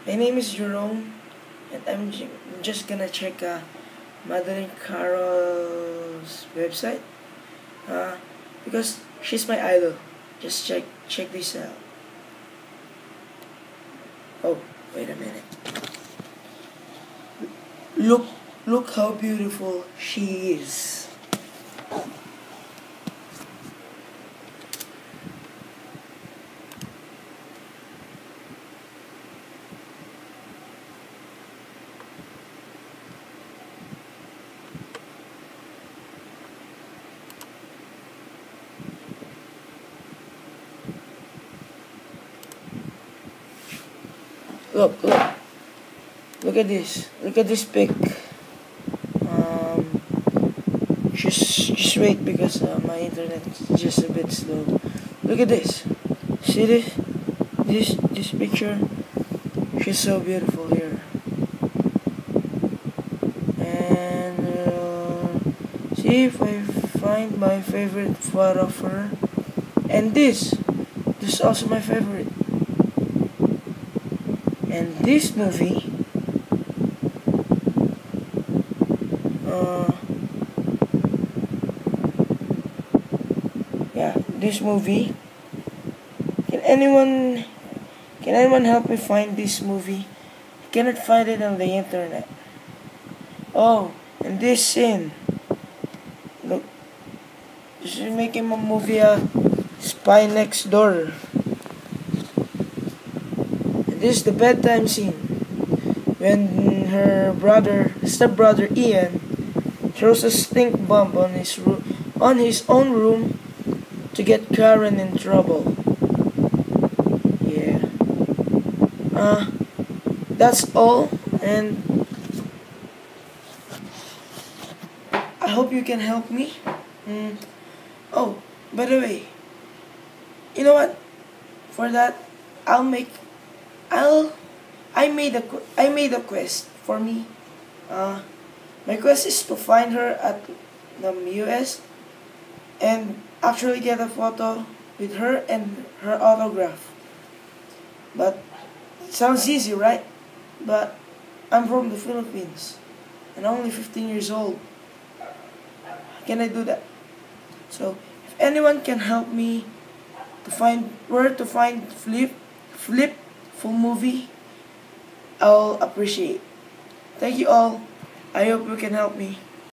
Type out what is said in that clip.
My name is Jerome, and just gonna check Madeline Carroll's website because she's my idol. Just check this out. Oh, wait a minute. Look look how beautiful she is. Look. Look at this. Look at this pic. Um, just wait because my internet is just a bit slow. Look at this. See this? This picture. She's so beautiful here. And see if I find my favorite photo of her. And this is also my favorite. And this movie. Yeah, this movie. Can anyone help me find this movie? I cannot find it on the internet. Oh, and this scene. Look, this is making a movie Spy Next Door. And this is the bedtime scene when her stepbrother Ian throws a stink bomb on his own room to get Karen in trouble. Yeah. That's all, and I hope you can help me. Oh, by the way, you know what? For that, I made a quest for me. My quest is to find her at the US and actually get a photo with her and her autograph. But it sounds easy, right? But I'm from the Philippines and only 15 years old. How can I do that? So if anyone can help me to find where to find Flip full movie, I'll appreciate. Thank you all. I hope you can help me.